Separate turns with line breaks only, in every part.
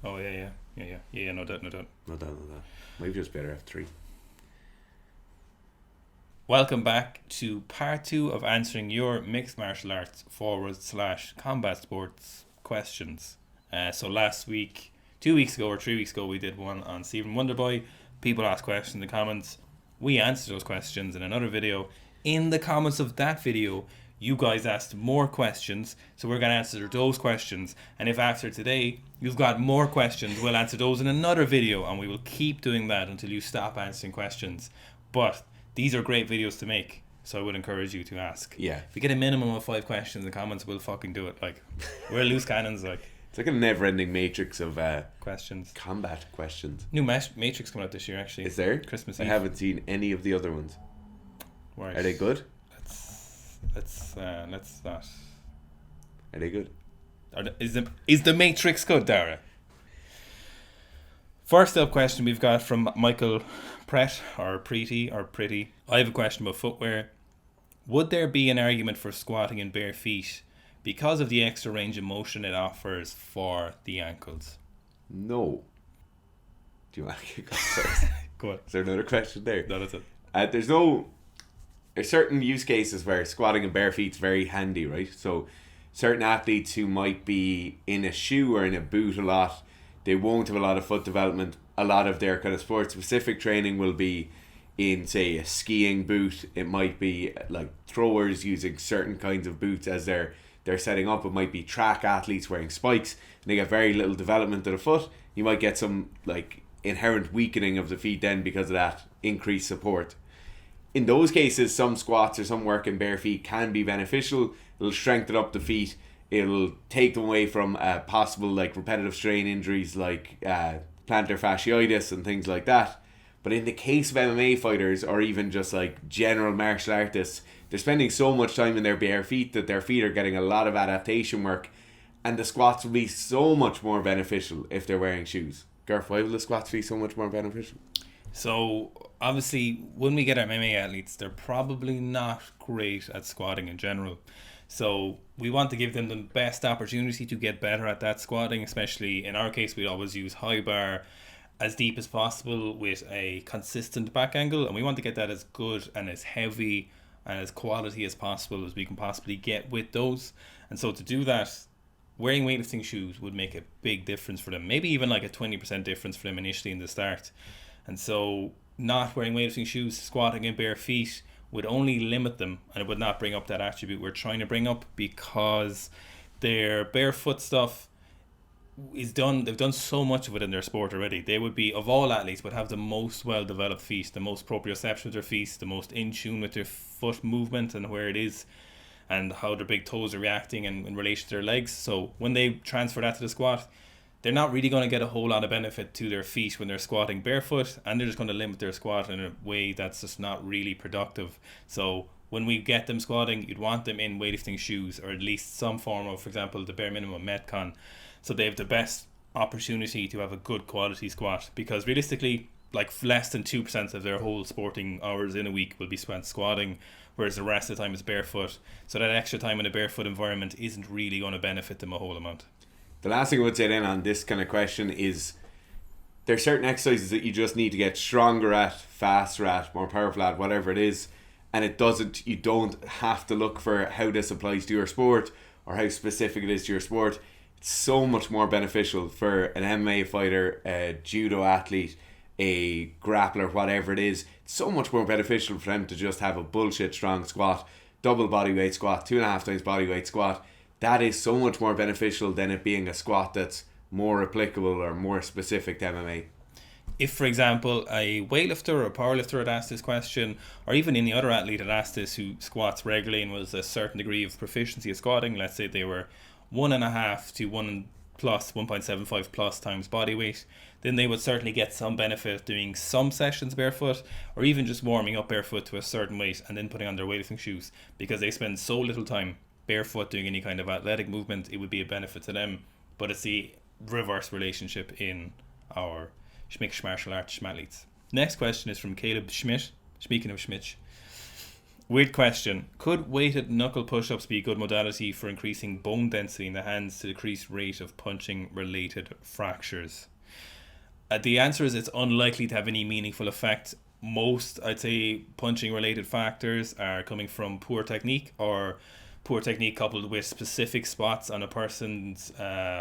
Oh yeah. No doubt.
No doubt. Maybe just better have 3.
Welcome back to part 2 of answering your mixed martial arts / combat sports questions. So last week, 2 weeks ago or 3 weeks ago, we did one on Stephen Wonderboy. People asked questions in the comments. We answered those questions in another video. In the comments of that video, you guys asked more questions, so we're going to answer those questions. And if after today you've got more questions, we'll answer those in another video, and we will keep doing that until you stop answering questions. But these are great videos to make, so I would encourage you to ask.
Yeah.
If we get a minimum of 5 questions in the comments, we'll fucking do it. Like, we're loose cannons, like.
It's like a never-ending matrix of
questions.
Combat questions.
New Matrix coming out this year, actually.
Is there?
Christmas
I
Eve.
haven't seen any of the other ones.
Right.
Are they good?
Let's not.
Are they good?
Is the Matrix good, Dara? First up question we've got from Michael Pretty. I have a question about footwear. Would there be an argument for squatting in bare feet because of the extra range of motion it offers for the ankles?
No. Do you want to kick off first?
Go on.
Is there another question there?
No, that's it.
There's certain use cases where squatting in bare feet is very handy, right? So certain athletes who might be in a shoe or in a boot a lot, they won't have a lot of foot development. A lot of their kind of sport-specific training will be in, say, a skiing boot. It might be like throwers using certain kinds of boots as they're setting up. It might be track athletes wearing spikes, and they get very little development of the foot. You might get some like inherent weakening of the feet then because of that increased support. In those cases, some squats or some work in bare feet can be beneficial. It'll strengthen up the feet. It'll take them away from possible like repetitive strain injuries like plantar fasciitis and things like that. But in the case of MMA fighters or even just like general martial artists, they're spending so much time in their bare feet that their feet are getting a lot of adaptation work, and the squats will be so much more beneficial if they're wearing shoes. Garth, why will the squats be so much more beneficial?
So obviously when we get our MMA athletes, they're probably not great at squatting in general. So we want to give them the best opportunity to get better at that squatting, especially in our case we always use high bar as deep as possible with a consistent back angle, and we want to get that as good and as heavy and as quality as possible as we can possibly get with those. And so to do that, wearing weightlifting shoes would make a big difference for them, maybe even like a 20% difference for them initially in the start. And so not wearing weightlifting shoes, squatting in bare feet would only limit them, and it would not bring up that attribute we're trying to bring up, because their barefoot stuff is done. They've done so much of it in their sport already. They would be, of all athletes, would have the most well-developed feet, the most proprioception with their feet, the most in tune with their foot movement and where it is and how their big toes are reacting in relation to their legs. So when they transfer that to the squat, they're not really going to get a whole lot of benefit to their feet when they're squatting barefoot, and they're just going to limit their squat in a way that's just not really productive. So when we get them squatting, you'd want them in weightlifting shoes, or at least some form of, for example, the bare minimum Metcon, so they have the best opportunity to have a good quality squat, because realistically, like less than 2% of their whole sporting hours in a week will be spent squatting, whereas the rest of the time is barefoot. So that extra time in a barefoot environment isn't really going to benefit them a whole amount.
The last thing I would say then on this kind of question is there are certain exercises that you just need to get stronger at, faster at, more powerful at, whatever it is, and you don't have to look for how this applies to your sport or how specific it is to your sport. It's so much more beneficial for an MMA fighter, a judo athlete, a grappler, whatever it is. It's so much more beneficial for them to just have a bullshit strong squat, double bodyweight squat, 2.5 times bodyweight squat. That is so much more beneficial than it being a squat that's more applicable or more specific to MMA.
If, for example, a weightlifter or a powerlifter had asked this question, or even any other athlete had asked this who squats regularly and was a certain degree of proficiency at squatting, let's say they were 1.5 to 1.75 plus times body weight, then they would certainly get some benefit doing some sessions barefoot, or even just warming up barefoot to a certain weight and then putting on their weightlifting shoes, because they spend so little time barefoot doing any kind of athletic movement. It would be a benefit to them. But it's the reverse relationship in our mixed martial arts schmathletes. Next question is from Caleb Schmidt. Speaking of Schmidt, Weird question. Could weighted knuckle push-ups be a good modality for increasing bone density in the hands to decrease rate of punching related fractures? The answer is it's unlikely to have any meaningful effect. Most, I'd say, punching related factors are coming from poor technique, or poor technique coupled with specific spots on a person's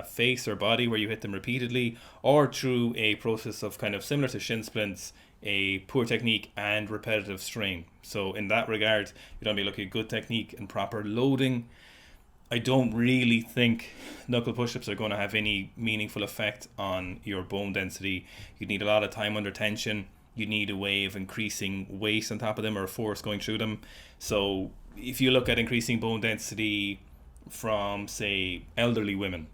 face or body where you hit them repeatedly, or through a process of kind of similar to shin splints, a poor technique and repetitive strain. So in that regard, you don't be looking at good technique and proper loading. I don't really think knuckle push-ups are going to have any meaningful effect on your bone density. You need a lot of time under tension. You need a way of increasing weight on top of them, or a force going through them. So if you look at increasing bone density from, say, elderly women,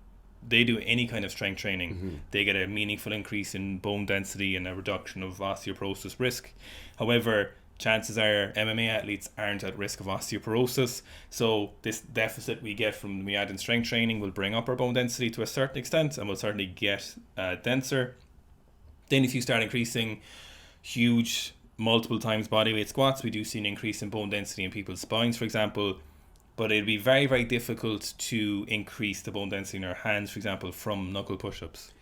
they do any kind of strength training, they get a meaningful increase in bone density and a reduction of osteoporosis risk. However, chances are MMA athletes aren't at risk of osteoporosis, so this deficit we get from we add in strength training will bring up our bone density to a certain extent, and will certainly get denser. Then if you start increasing huge multiple times bodyweight squats, we do see an increase in bone density in people's spines, for example. But it'd be very, very difficult to increase the bone density in our hands, for example, from knuckle push-ups.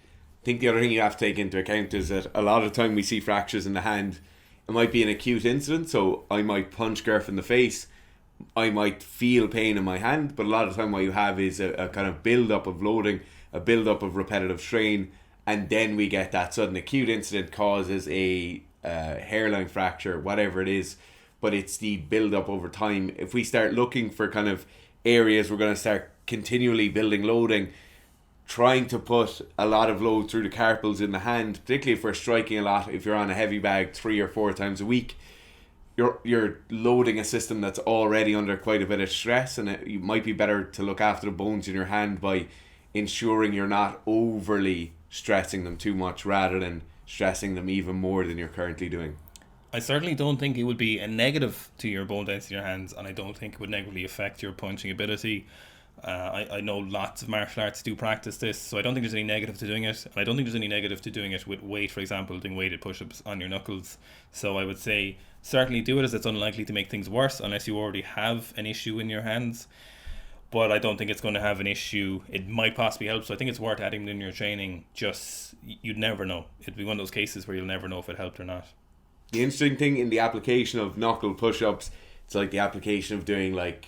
I think the other thing you have to take into account is that a lot of the time we see fractures in the hand, it might be an acute incident. So I might punch Gerf in the face, I might feel pain in my hand, but a lot of the time what you have is a kind of build-up of loading, a build-up of repetitive strain, and then we get that sudden acute incident causes a hairline fracture, whatever it is. But it's the build up over time. If we start looking for kind of areas, we're going to start continually building loading, trying to put a lot of load through the carpals in the hand, particularly if we're striking a lot. If you're on a heavy bag 3 or 4 times a week, you're loading a system that's already under quite a bit of stress, and it might be better to look after the bones in your hand by ensuring you're not overly stressing them too much rather than stressing them even more than you're currently doing.
I certainly don't think it would be a negative to your bone density in your hands, and I don't think it would negatively affect your punching ability. I know lots of martial arts do practice this, so I don't think there's any negative to doing it, and I don't think there's any negative to doing it with weight, for example, doing weighted push-ups on your knuckles. So I would say certainly do it, as it's unlikely to make things worse unless you already have an issue in your hands. But I don't think it's going to have an issue. It might possibly help, so I think it's worth adding in your training. Just, you'd never know. It'd be one of those cases where you'll never know if it helped or not.
The interesting thing in the application of knuckle push-ups, it's like the application of doing like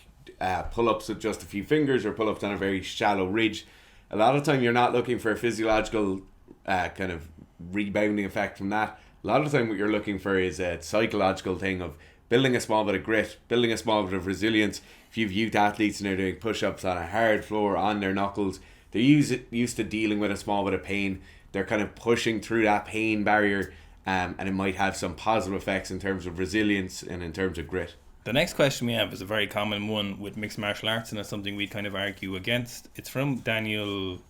pull-ups with just a few fingers, or pull-ups on a very shallow ridge. A lot of the time you're not looking for a physiological kind of rebounding effect from that. A lot of the time what you're looking for is a psychological thing of building a small bit of grit, building a small bit of resilience. If you've youth athletes and they're doing push-ups on a hard floor on their knuckles, they're used to dealing with a small bit of pain. They're kind of pushing through that pain barrier, and it might have some positive effects in terms of resilience and in terms of grit.
The next question we have is a very common one with mixed martial arts, and it's something we kind of argue against. It's from Daniel,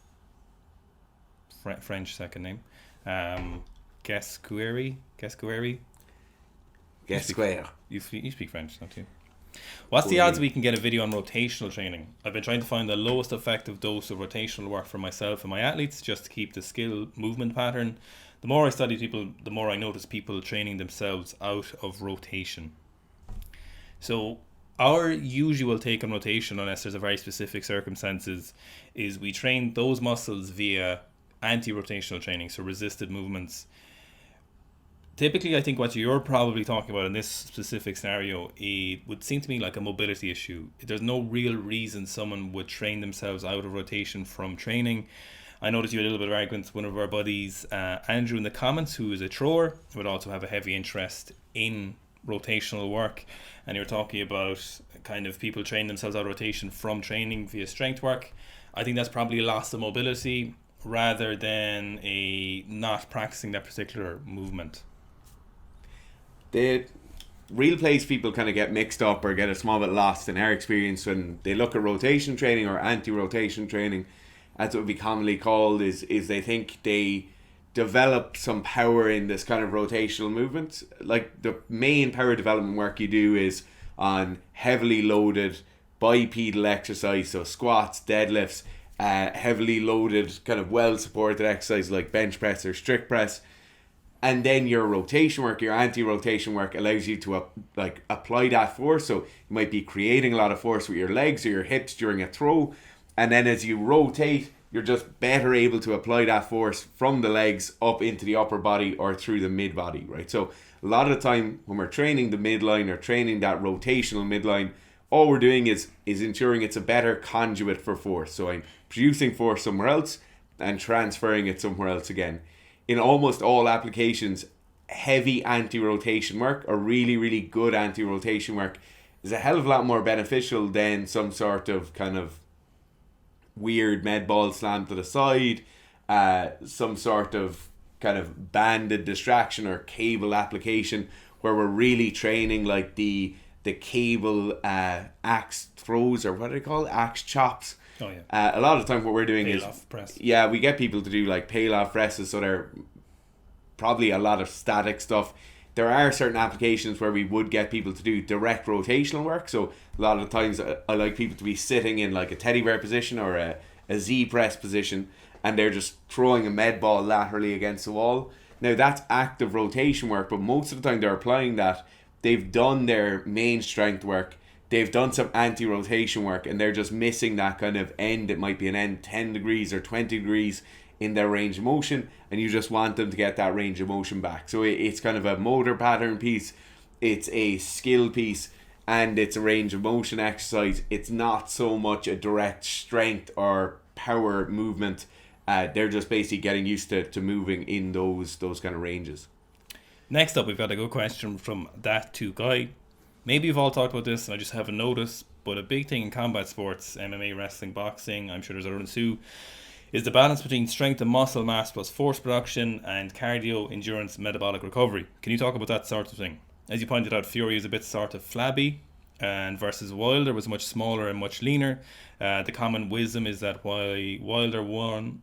French second name, Gasqueri. You speak French, don't you? What's the odds we can get a video on rotational training? I've been trying to find the lowest effective dose of rotational work for myself and my athletes, just to keep the skill movement pattern. The more I study people, the more I notice people training themselves out of rotation. So our usual take on rotation, unless there's a very specific circumstances, is we train those muscles via anti-rotational training, so resisted movements. Typically, I think what you're probably talking about in this specific scenario, it would seem to me like a mobility issue. There's no real reason someone would train themselves out of rotation from training. I noticed you had a little bit of argument with one of our buddies, Andrew, in the comments, who is a thrower, would also have a heavy interest in rotational work, and you're talking about kind of people training themselves out of rotation from training via strength work. I think that's probably a loss of mobility rather than a not practicing that particular movement.
The real place people kind of get mixed up or get a small bit lost in our experience when they look at rotation training or anti-rotation training, that's what would be commonly called, is they think they develop some power in this kind of rotational movement. Like the main power development work you do is on heavily loaded bipedal exercise, so squats, deadlifts, heavily loaded kind of well supported exercise like bench press or strict press. And then your rotation work, your anti-rotation work, allows you to apply that force. So you might be creating a lot of force with your legs or your hips during a throw, and then as you rotate, you're just better able to apply that force from the legs up into the upper body or through the mid body, right? So a lot of the time when we're training the midline or training that rotational midline, all we're doing is ensuring it's a better conduit for force. So I'm producing force somewhere else and transferring it somewhere else again. In almost all applications, heavy anti-rotation work or really, really good anti-rotation work is a hell of a lot more beneficial than some sort of kind of weird med ball slam to the side, some sort of kind of banded distraction or cable application where we're really training like the cable axe throws, or what do they call it? Axe chops.
Oh yeah.
A lot of the time what we're doing
Pale
is
off press.
Yeah, we get people to do like pale off presses, so they're probably a lot of static stuff. There are certain applications where we would get people to do direct rotational work. So a lot of the times I like people to be sitting in like a teddy bear position or a Z press position, and they're just throwing a med ball laterally against the wall. Now that's active rotation work, but most of the time they're applying that. They've done their main strength work, they've done some anti-rotation work, and they're just missing that kind of end. It might be an end 10 degrees or 20 degrees in their range of motion, and you just want them to get that range of motion back. So it's kind of a motor pattern piece, it's a skill piece, and it's a range of motion exercise. It's not so much a direct strength or power movement. They're just basically getting used to moving in those kind of ranges.
Next up, we've got a good question from That To Guy. Maybe you've all talked about this and I just haven't noticed, but a big thing in combat sports, MMA, wrestling, boxing, I'm sure there's other ones too, is the balance between strength and muscle mass plus force production and cardio, endurance, metabolic recovery. Can you talk about that sort of thing? As you pointed out, Fury is a bit sort of flabby, and versus Wilder was much smaller and much leaner. The common wisdom is that why Wilder was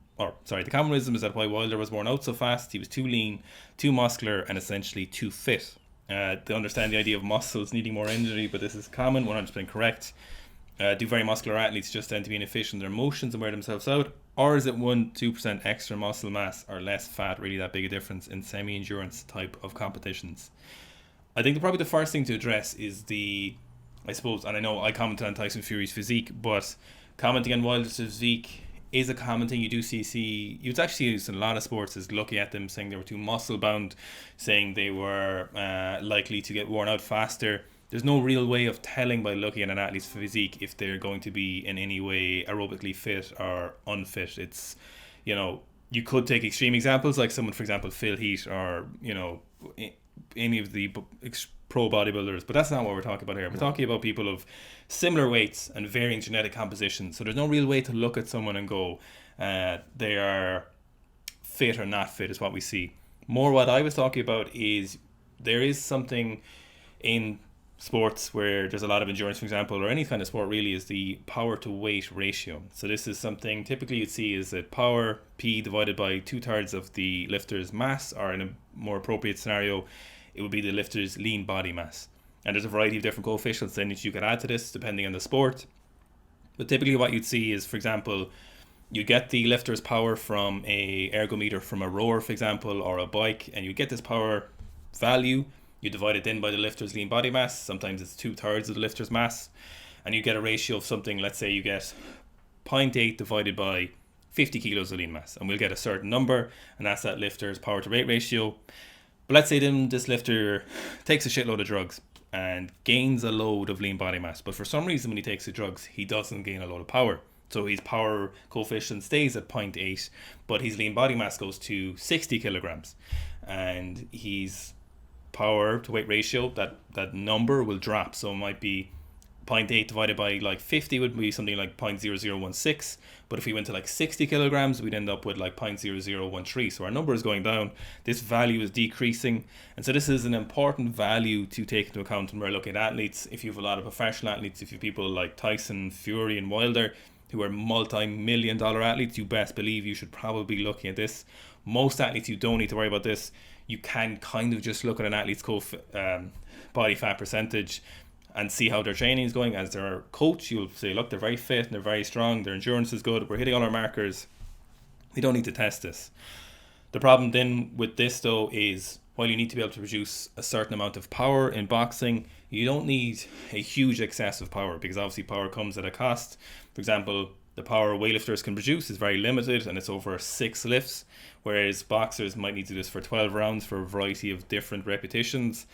worn out so fast. He was too lean, too muscular, and essentially too fit. To understand the idea of muscles needing more energy, but this is common, 100% correct. Do very muscular athletes just tend to be inefficient in their motions and wear themselves out? Or is it 1-2% extra muscle mass or less fat really that big a difference in semi-endurance type of competitions? I think probably the first thing to address is I suppose, and I know I commented on Tyson Fury's physique, but commenting on Wilder's physique is a common thing you do see. You'd actually use in a lot of sports is looking at them saying they were too muscle bound, saying they were likely to get worn out faster. There's no real way of telling by looking at an athlete's physique if they're going to be in any way aerobically fit or unfit. It's, you could take extreme examples like someone, for example, Phil Heath, or, any of the pro bodybuilders, but that's not what we're talking about here. We're talking about people of similar weights and varying genetic compositions. So there's no real way to look at someone and go, they are fit or not fit is what we see. More what I was talking about is there is something in sports where there's a lot of endurance, for example, or any kind of sport really, is the power to weight ratio. So this is something typically you'd see is that power P divided by 2/3 of the lifter's mass, or in a more appropriate scenario it would be the lifter's lean body mass. And there's a variety of different coefficients then that you could add to this depending on the sport. But typically what you'd see is, for example, you get the lifter's power from a ergometer from a rower, for example, or a bike, and you get this power value. You divide it then by the lifter's lean body mass. Sometimes it's 2/3 of the lifter's mass, and you get a ratio of something. Let's say you get 0.8 divided by 50 kilos of lean mass, and we'll get a certain number, and that's that lifter's power to weight ratio. But let's say then this lifter takes a shitload of drugs and gains a load of lean body mass, but for some reason when he takes the drugs he doesn't gain a load of power. So his power coefficient stays at 0.8, but his lean body mass goes to 60 kilograms, and his power to weight ratio, that number will drop. So it might be 0.8 divided by like 50 would be something like 0.0016, but if we went to like 60 kilograms we'd end up with like 0.0013. So our number is going down, this value is decreasing, and so this is an important value to take into account when we're looking at athletes. If you have a lot of professional athletes, if you have people like Tyson, Fury and Wilder who are multi-million-dollar athletes, you best believe you should probably be looking at this. Most athletes, you don't need to worry about this. You can kind of just look at an athlete's body fat percentage and see how their training is going. As their coach, you'll say, look, they're very fit and they're very strong, their endurance is good, we're hitting all our markers, we don't need to test this. The problem then with this though is while you need to be able to produce a certain amount of power in boxing, you don't need a huge excessive power, because obviously power comes at a cost. For example, the power weightlifters can produce is very limited and it's over 6 lifts, whereas boxers might need to do this for 12 rounds for a variety of different repetitions.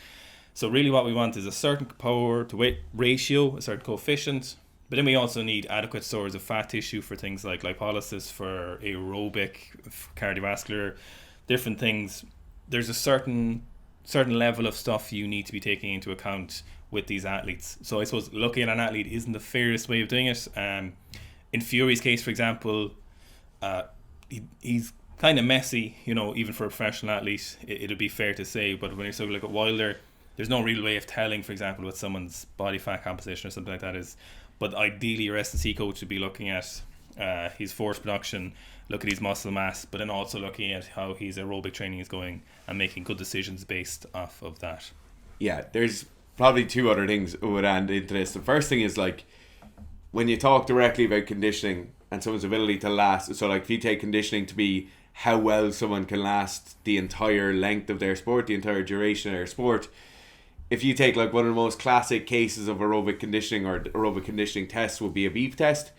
So really what we want is a certain power to weight ratio, a certain coefficient, but then we also need adequate stores of fat tissue for things like lipolysis, for aerobic, cardiovascular, different things. There's a certain level of stuff you need to be taking into account with these athletes. So I suppose looking at an athlete isn't the fairest way of doing it. In Fury's case, for example, he's kind of messy, even for a professional athlete, it'd be fair to say. But when you sort of look at Wilder, there's no real way of telling, for example, what someone's body fat composition or something like that is. But ideally, your S&C coach would be looking at his force production, look at his muscle mass, but then also looking at how his aerobic training is going and making good decisions based off of that.
Yeah, there's probably 2 other things I would add into this. The first thing is, like, when you talk directly about conditioning and someone's ability to last, so like if you take conditioning to be how well someone can last the entire length of their sport, the entire duration of their sport, if you take like one of the most classic cases of aerobic conditioning or aerobic conditioning tests would be a beef test.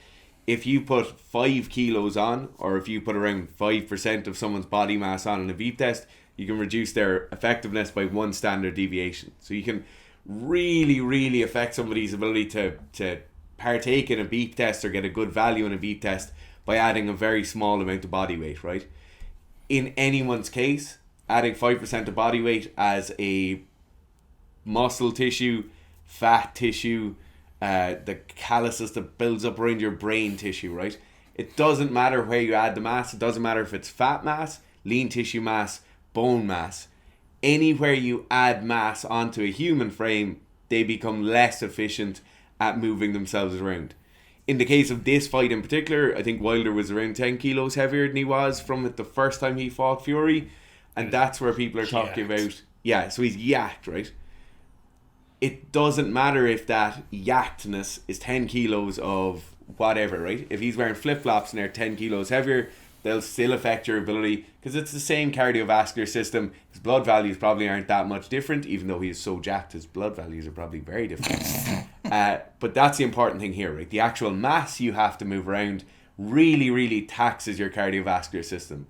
If you put 5 kilos on, or if you put around 5% of someone's body mass on in a beef test, you can reduce their effectiveness by 1 standard deviation. So you can really, really affect somebody's ability to partake in a beef test or get a good value in a beef test by adding a very small amount of body weight, right? In anyone's case, adding 5% of body weight as a muscle tissue, fat tissue, the calluses that builds up around your brain tissue, right? It doesn't matter where you add the mass. It doesn't matter if it's fat mass, lean tissue mass, bone mass. Anywhere you add mass onto a human frame, they become less efficient at moving themselves around. In the case of this fight in particular, I think Wilder was around 10 kilos heavier than he was from it the first time he fought Fury. And that's where people are talking about, yeah, so he's yacked, right? It doesn't matter if that yackedness is 10 kilos of whatever, right? If he's wearing flip-flops and they're 10 kilos heavier, they'll still affect your ability, because it's the same cardiovascular system. His blood values probably aren't that much different, even though he's so jacked, his blood values are probably very different. But that's the important thing here, right? The actual mass you have to move around really, really taxes your cardiovascular system.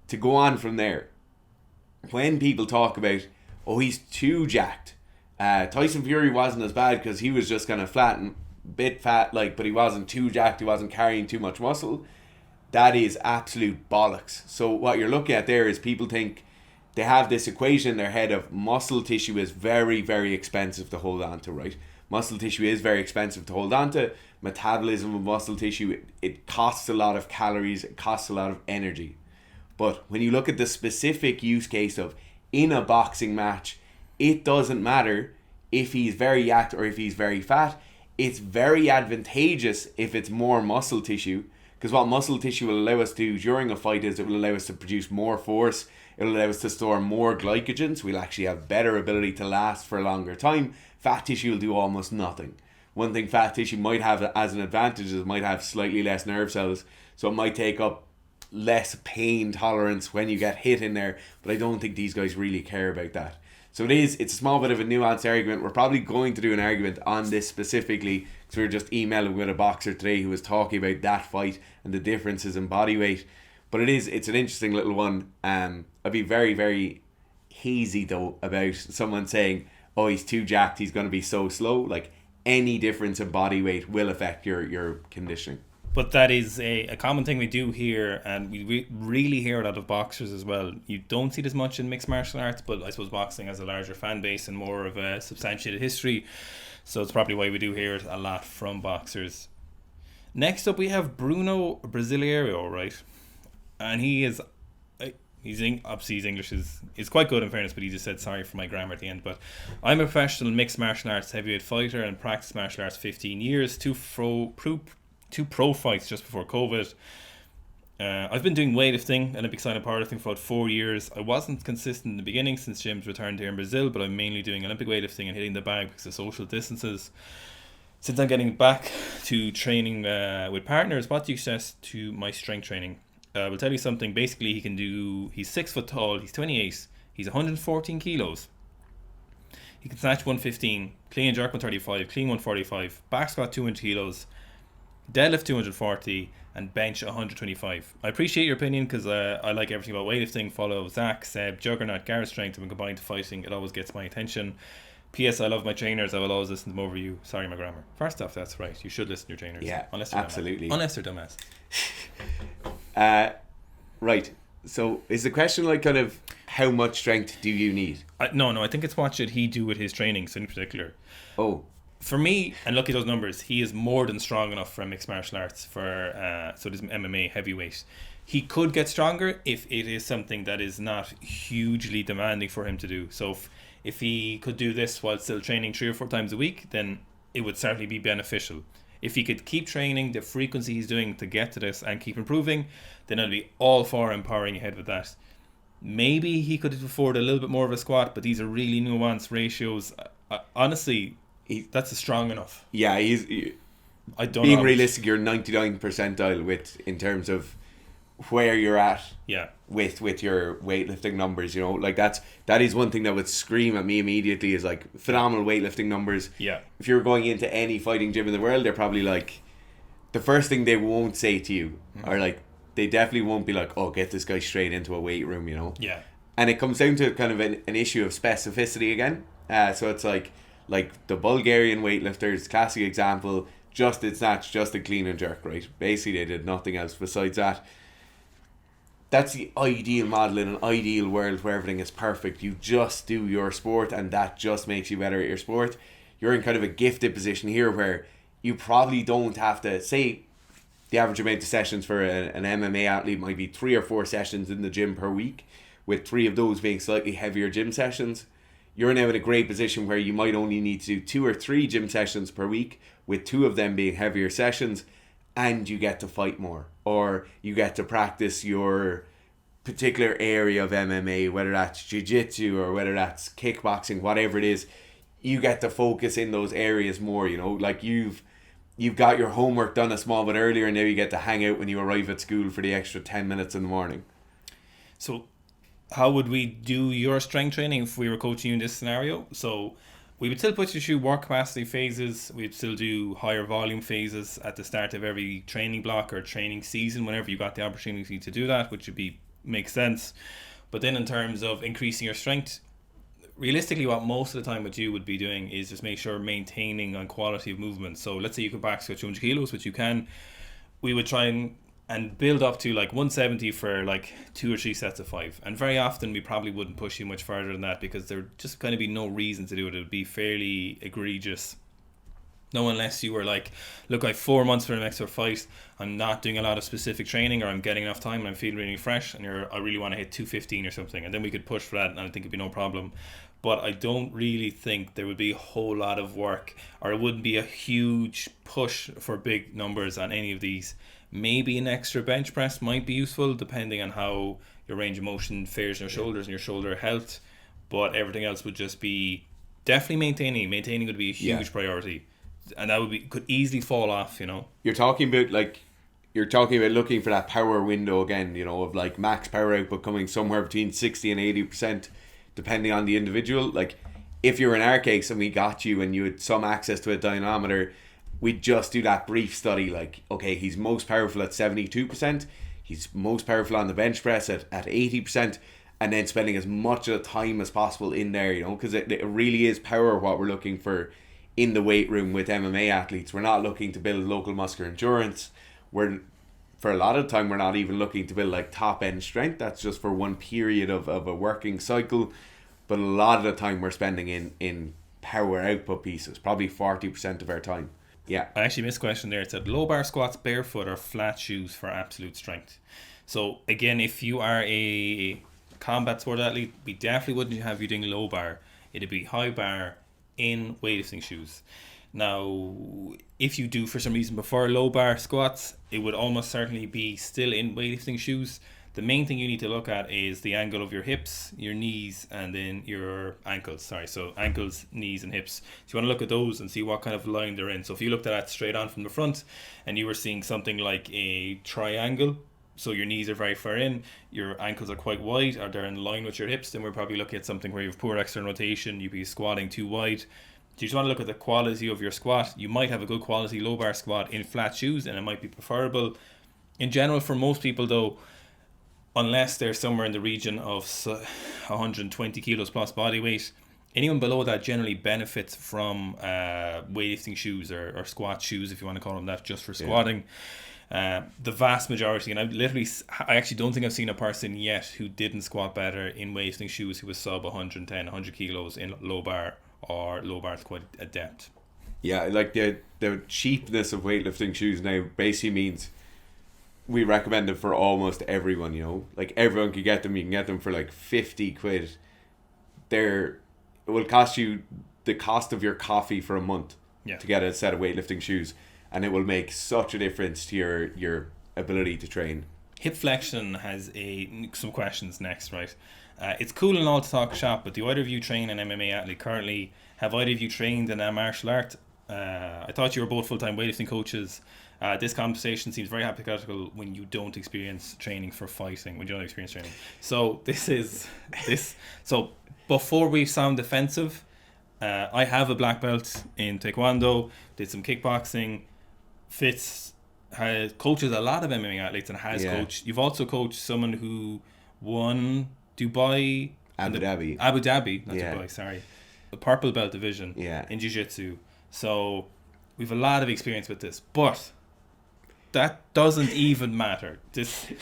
To go on from there, when people talk about, oh, he's too jacked, Tyson Fury wasn't as bad because he was just kind of flat and bit fat, like, but he wasn't too jacked, he wasn't carrying too much muscle. That is absolute bollocks. So what you're looking at there is people think they have this equation in their head of muscle tissue is very, very expensive to hold on to, right? Muscle tissue is very expensive to hold on to. Metabolism of muscle tissue, it costs a lot of calories, it costs a lot of energy. But when you look at the specific use case of in a boxing match, it doesn't matter if he's very yacked or if he's very fat. It's very advantageous if it's more muscle tissue, because what muscle tissue will allow us to do during a fight is it will allow us to produce more force, it will allow us to store more glycogen, so we'll actually have better ability to last for a longer time. Fat tissue will do almost nothing. One thing fat tissue might have as an advantage is it might have slightly less nerve cells, so it might take up less pain tolerance when you get hit in there, but I don't think these guys really care about that. So it's a small bit of a nuanced argument. We're probably going to do an argument on this specifically, because we were just emailing with a boxer today who was talking about that fight and the differences in body weight. But it's an interesting little one. I'd be very, very hazy though about someone saying, oh, he's too jacked, he's going to be so slow. Like, any difference in body weight will affect your conditioning.
But that is a common thing we do here, and we really hear it out of boxers as well. You don't see it as much in mixed martial arts, but I suppose boxing has a larger fan base and more of a substantiated history, so it's probably why we do hear it a lot from boxers. Next up, we have Bruno Brasileiro, right? And obviously his English is quite good in fairness, but he just said sorry for my grammar at the end. But I'm a professional mixed martial arts heavyweight fighter and practiced martial arts 15 years, two pro fights just before COVID. I've been doing weightlifting and Olympic side of powerlifting for about 4 years. I wasn't consistent in the beginning since gyms returned here in Brazil, but I'm mainly doing Olympic weightlifting and hitting the bag because of social distances. Since I'm getting back to training with partners, what do you suggest to my strength training? will tell you something. Basically, he's 6 foot tall, he's 28, he's 114 kilos. He can snatch 115, clean and jerk 135, clean 145, back squat 200 kilos, deadlift 240, and bench 125. I appreciate your opinion because I like everything about weightlifting. Follow Zach, Seb, Juggernaut, Garrett Strength, and when combined to fighting, it always gets my attention. P.S. I love my trainers. I will always listen to them over you. Sorry, my grammar. First off, that's right. You should listen to your trainers.
Yeah,
unless they're
absolutely.
Dumbass. Unless they're dumbass.
Right. So is the question like kind of how much strength do you need?
No. I think it's what should he do with his trainings in particular.
Oh.
For me, and look at those numbers, he is more than strong enough for mixed martial arts for so this MMA heavyweight. He could get stronger if it is something that is not hugely demanding for him to do. So if he could do this while still training 3 or 4 times a week, then it would certainly be beneficial. If he could keep training the frequency he's doing to get to this and keep improving, then I'd be all for empowering ahead with that. Maybe he could afford a little bit more of a squat, but these are really nuanced ratios. Honestly, that's strong enough.
Yeah,
I don't
being
know.
realistic, you're 99 percentile in terms of where you're at.
Yeah.
With your weightlifting numbers, you know, like that is one thing that would scream at me immediately is like phenomenal weightlifting numbers.
Yeah.
If you're going into any fighting gym in the world, they're probably like the first thing they won't say to you are like they definitely won't be like, oh, get this guy straight into a weight room, you know.
Yeah.
And it comes down to kind of an issue of specificity again. So it's like the Bulgarian weightlifters, classic example, just did snatch, just a clean and jerk, right? Basically, they did nothing else besides that. That's the ideal model in an ideal world where everything is perfect. You just do your sport and that just makes you better at your sport. You're in kind of a gifted position here where you probably don't have to, say the average amount of sessions for an MMA athlete might be 3 or 4 sessions in the gym per week, with 3 of those being slightly heavier gym sessions. You're now in a great position where you might only need to do 2 or 3 gym sessions per week, with 2 of them being heavier sessions, and you get to fight more, or you get to practice your particular area of MMA, whether that's jiu-jitsu or whether that's kickboxing, whatever it is. You get to focus in those areas more, you know, like you've got your homework done a small bit earlier and now you get to hang out when you arrive at school for the extra 10 minutes in the morning.
So how would we do your strength training if we were coaching you in this scenario? So we would still put you through work capacity phases. We'd still do higher volume phases at the start of every training block or training season whenever you got the opportunity to do that, which would makes sense. But then in terms of increasing your strength, realistically what most of the time what you would be doing is just make sure maintaining on quality of movement. So let's say you could back squat 200 kilos, which you can. We would try and build up to like 170 for like 2 or 3 sets of 5. And very often we probably wouldn't push you much further than that because there just kind of be no reason to do it. It would be fairly egregious. No, unless you were like, look, I have 4 months for the next fight. I'm not doing a lot of specific training, or I'm getting enough time and I'm feeling really fresh, and I really want to hit 215 or something, and then we could push for that, and I think it'd be no problem. But I don't really think there would be a whole lot of work, or it wouldn't be a huge push for big numbers on any of these. Maybe an extra bench press might be useful, depending on how your range of motion fares in your shoulders and your shoulder health. But everything else would just be definitely maintaining. Maintaining would be a huge priority. And that could easily fall off, you know. You're talking about
looking for that power window again, you know, of like max power output coming somewhere between 60 and 80%, depending on the individual. Like if you're in our case and we got you and you had some access to a dynamometer, we'd just do that brief study. Like, okay, he's most powerful at 72%, he's most powerful on the bench press at 80%, and then spending as much of the time as possible in there, you know, because it really is power what we're looking for in the weight room with MMA athletes. We're not looking to build local muscular endurance. For a lot of the time, we're not even looking to build like top end strength. That's just for one period of a working cycle. But a lot of the time we're spending in power output pieces, probably 40% of our time. Yeah.
I actually missed a question there. It said low bar squats barefoot or flat shoes for absolute strength. So again, if you are a combat sport athlete, we definitely wouldn't have you doing low bar. It'd be high bar in weightlifting shoes. Now, if you do for some reason prefer low bar squats, it would almost certainly be still in weightlifting shoes. The main thing you need to look at is the angle of your hips, your knees, and then your ankles. So ankles, knees, and hips. So you want to look at those and see what kind of line they're in. So if you looked at that straight on from the front and you were seeing something like a triangle, so your knees are very far in, your ankles are quite wide, or they're in line with your hips, then we're probably looking at something where you have poor external rotation, you'd be squatting too wide. You just want to look at the quality of your squat. You might have a good quality low bar squat in flat shoes, and it might be preferable. In general, for most people though, unless they're somewhere in the region of 120 kilos plus body weight, anyone below that generally benefits from weightlifting shoes or squat shoes, if you want to call them that, just for squatting. The vast majority, and I actually don't think I've seen a person yet who didn't squat better in weightlifting shoes who was sub 110, 100 kilos in low bar, or low bar is quite adept.
Yeah, like the cheapness of weightlifting shoes now basically means we recommend them for almost everyone, you know. Like everyone can get them. You can get them for like 50 quid. It will cost you the cost of your coffee for a month to get a set of weightlifting shoes, and it will make such a difference to your ability to train.
Hip flexion has some questions next, right? It's cool and all to talk shop, but do either of you train an MMA athlete currently? Have either of you trained in a martial art? I thought you were both full-time weightlifting coaches. This conversation seems very hypothetical when you don't experience training for fighting, when you don't experience training. So So before we sound defensive, I have a black belt in Taekwondo, did some kickboxing. Fitz coaches a lot of MMA athletes and has coached. You've also coached someone who won Abu Dhabi, not Dubai, sorry. The purple belt division in Jiu-Jitsu. So we've a lot of experience with this, but that doesn't even matter. This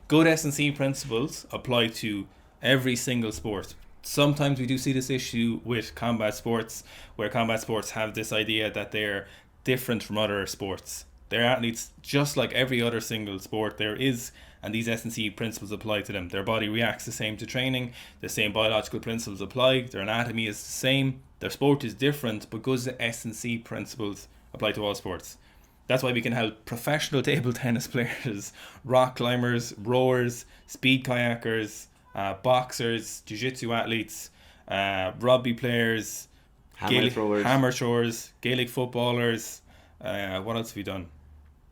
good S&C principles apply to every single sport. Sometimes we do see this issue with combat sports, where combat sports have this idea that they're different from other sports. They're athletes just like every other single sport there is, and these S&C principles apply to them. Their body reacts the same to training, the same biological principles apply, their anatomy is the same, their sport is different, but because the S&C principles apply to all sports. That's why we can help professional table tennis players, rock climbers, rowers, speed kayakers, boxers, jiu-jitsu athletes, rugby players, hammer throwers, Gaelic footballers. What else have we done?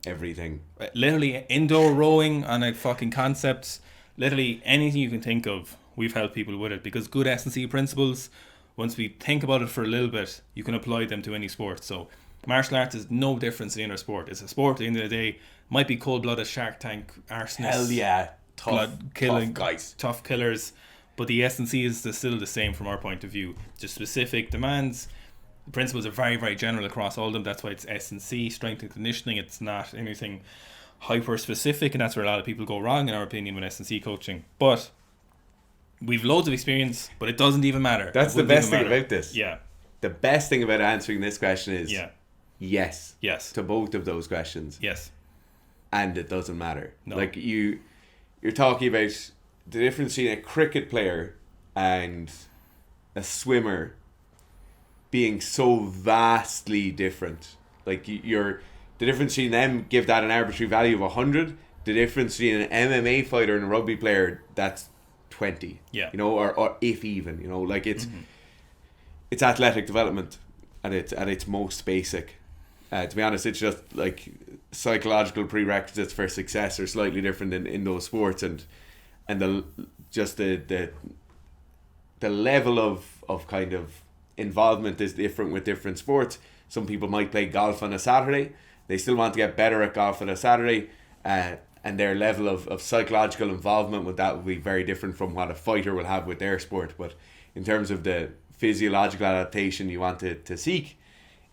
Everything.
Literally indoor rowing on a fucking concept. Literally anything you can think of, we've helped people with it, because good S&C principles, once we think about it for a little bit, you can apply them to any sport. So martial arts is no different than any other sport. It's a sport at the end of the day. Might be cold-blooded Shark Tank arsonists.
Hell yeah. Tough guys.
Tough killers. But the S&C is still the same from our point of view. Just specific demands. The principles are very, very general across all of them. That's why it's S&C, strength and conditioning. It's not anything hyper-specific, and that's where a lot of people go wrong, in our opinion, with S&C coaching. But we've loads of experience, but it doesn't even matter.
That's the best thing about this.
Yeah.
The best thing about answering this question is yes to both of those questions.
Yes.
And it doesn't matter.
No.
Like you're talking about the difference between a cricket player and a swimmer being so vastly different. Like the difference between them, give that an arbitrary value of 100. The difference between an MMA fighter and a rugby player, that's 20.
Yeah.
You know, or if even, you know, like it's athletic development at its most basic. To be honest, it's just like psychological prerequisites for success are slightly different in those sports, and the level of kind of involvement is different with different sports. Some people might play golf on a Saturday. They still want to get better at golf on a Saturday, and their level of psychological involvement with that will be very different from what a fighter will have with their sport. But in terms of the physiological adaptation you want to seek,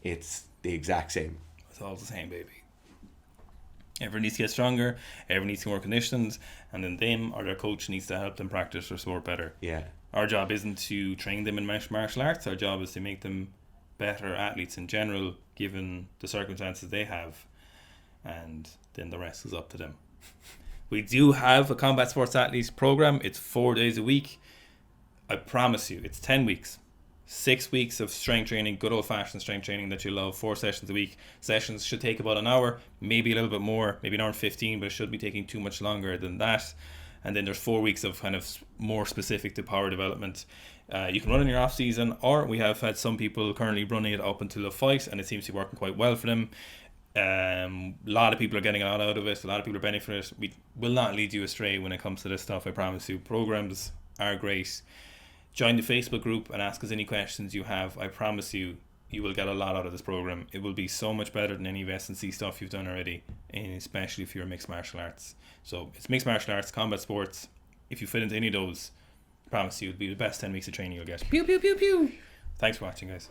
it's the exact same.
It's all the same, baby. Everyone needs to get stronger, everyone needs to get more conditioned, and then them or their coach needs to help them practice their sport better.
Yeah.
Our job isn't to train them in martial arts. Our job is to make them better athletes in general, given the circumstances they have, and then the rest is up to them. We do have a combat sports athletes program. It's 4 days a week. I promise you, it's 10 weeks. 6 weeks of strength training, good old-fashioned strength training that you love. 4 sessions a week. Sessions should take about an hour, maybe a little bit more, maybe an hour and 15, but it shouldn't be taking too much longer than that. And then there's 4 weeks of kind of more specific to power development. You can run in your off season, or we have had some people currently running it up until a fight, and it seems to be working quite well for them. A lot of people are getting a lot out of it. A lot of people are benefiting from it. We will not lead you astray when it comes to this stuff, I promise you. Programs are great. Join the Facebook group and ask us any questions you have. I promise you, you will get a lot out of this program. It will be so much better than any S&C stuff you've done already, and especially if you're mixed martial arts. So it's mixed martial arts, combat sports. If you fit into any of those, I promise you, it'll be the best 10 weeks of training you'll get. Pew, pew, pew, pew. Thanks for watching, guys.